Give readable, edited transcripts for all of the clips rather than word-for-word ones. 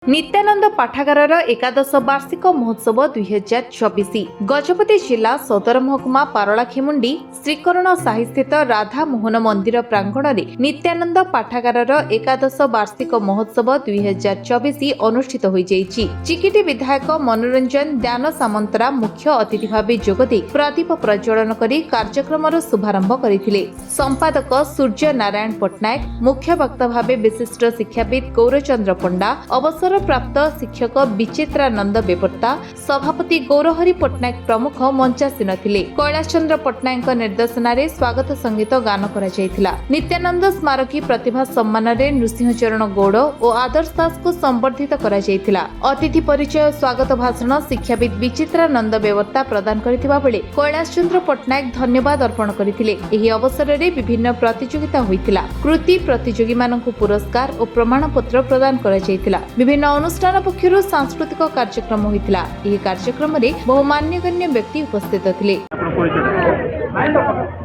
नित्यानंद पाठागार एकादश वार्षिक महोत्सव 2024 गजपति जिला सदर महकुमा पारलाखेमुंडी श्रीकरण साही स्थित राधा मोहन मंदिर प्रांगण में नित्यानंद पाठागार एकादश वार्षिक महोत्सव 2024 अनुष्ठित हो जाइछि। चिकिटी विधायक मनोरंजन ध्यान सामंतरा मुख्य अतिथि भाव जोगदे प्रदीप प्रज्वलन करी कार्यक्रम शुभारंभ करथिले। संपादक सूर्य नारायण पट्टनायक, मुख्य वक्ता भाव विशिष्ट शिक्षाविद गौरचंद्र पंडा, अवसर प्राप्त शिक्षक विचित्रानंद बेपर्ता, सभापति गौरहरि पट्टनायक प्रमुख मंचासीन थिले। कैलाश चंद्र पट्टनायक निर्देशनारे स्वागत संगीत गान करा जायथिला। नित्यानंद स्मारकी प्रतिभा सम्मान रे नृसिंहचरण गौड़ और आदर्श दास को संबर्धित करा जायथिला। अतिथि परिचय स्वागत भाषण शिक्षाविद विचित्रानंद बेपर्ता प्रदान करथिबा बेले कैलाश चंद्र पट्टनायक धन्यवाद अर्पण करथिले। एही अवसर रे विभिन्न प्रतियोगिता होइतिला। कृति प्रतियोगी मानकु पुरस्कार और प्रमाण पत्र प्रदान करा जायथिला। विभिन्न अनुष्ठान पक्षर सांस्कृतिक कार्यक्रम होइतिला। एही कार्यक्रम रे बहु मान्यगण्य व्यक्ति उपस्थित थिले।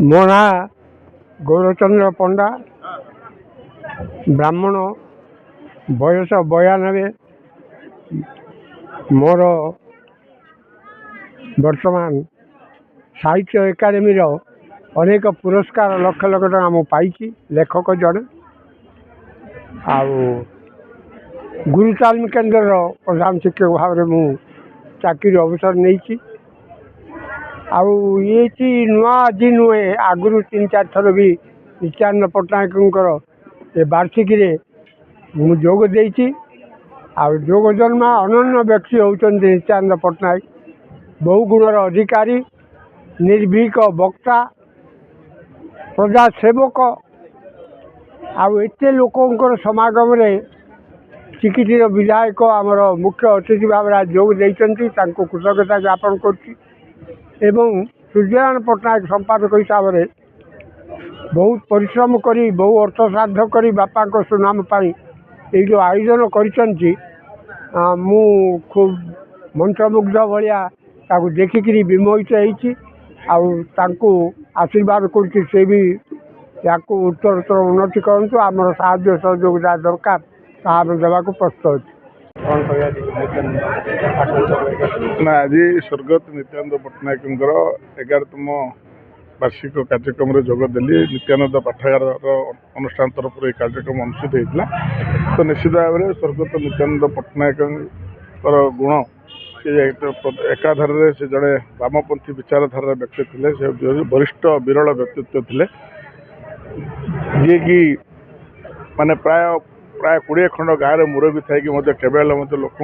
मो ना गौरचंद्र पंडा, ब्राह्मण, बयस 92। मोर वर्तमान साहित्य एकाडेमी अनेक पुरस्कार लक्ष लक्ष टका मु पाई। लेखक जड़े गुरु तालीम केन्द्र प्रधान शिक्षक भाव में चाकरी अवसर नहीं। ये नुआ आज नुहे आगुरी 3-4 थर भी नित्यानंद पट्टनायक वार्षिक जोग देती। जोग जन्मा अनन्य व्यक्ति होती नित्यानंद पट्टनायक। बहु गुणर अधिकारी, निर्भीक वक्ता, प्रजा सेवक। आते लोकर समागम चिकिटी विधायक आमर मुख्य अतिथि भाव जोग देती। कृतज्ञता ज्ञापन कर सूर्यनारायण पट्टनायक संपादक हिसाब से बहुत परिश्रम करी, बहु अर्थ श्राद्ध कर बापा को सुनाम पाई ये जो आयोजन कर खूब मंत्रमुग्ध भाया देखिक विमोहित होती। आशीर्वाद कर भी या उत्तरोत्तर उन्नति करूँ। आमर साहाय्य सहयोग जहाँ दरकार देवा प्रस्तुत। आज स्वर्गत नित्यानंद पट्टनायक 11तम वार्षिक कार्यक्रम जोगदेली। नित्यानंद पाठागार अनुष्ठान तरफ कार्यक्रम अनुष्ठित होता। तो निश्चित भाव में स्वर्गत नित्यानंद पट्टनायक गुण एकाधार से जड़े वामपंथी विचारधारा व्यक्ति थे। से वरिष्ठ विरल व्यक्तित्व थे जी की माने प्राय 20 खंड गाँव में मुरबी थी केवल लोक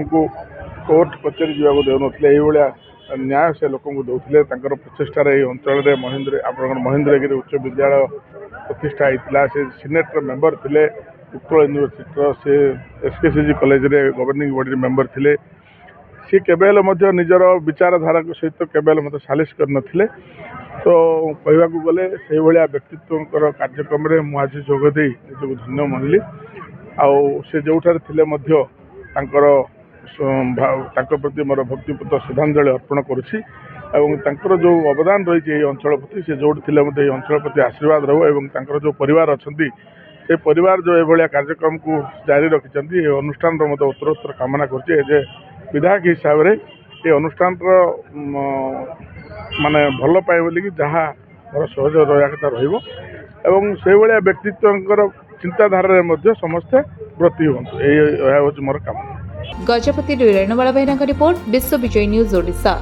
कोर्ट कचेरी जावाक देउनथिले। न्याय से लोक दौले। प्रचेषार अंचल महेंद्रगिरी उच्च विद्यालय प्रतिष्ठा होता। से सीनेट मेंबर थे उत्कल यूनिवर्सिटी। से एसकेसीजी कॉलेज रे गवर्निंग बॉडी मेंबर थे। सी केवल निजर विचारधारा सहित केवल मत सालिश कर नथिले। तो कहवाक गले से भाया व्यक्तित्व कार्यक्रम में मुझे जोगदे निजक धन्य मानली। से जो थे प्रति मोर भक्तिपूत श्रद्धांजलि अर्पण करुच्ची। जो अवदान रही अंचल प्रति से जो थे अंचल प्रति आशीर्वाद रो। जो परिवार अच्छा से परिवार जो ये कार्यक्रम को जारी रखिंट अनुष्ठान उत्तरोत्तर कामना कर विधायक हिसाब से ये अनुष्ठान माने भल पाए बोली जहाँ मोर सहयोग रहा कथा रहा व्यक्तित्व चिंताधारा समस्ते ब्रती हूँ। यह मोर काम। गजपति रेणुबाला भाईना रिपोर्ट, विश्व विजय न्यूज ओडिशा।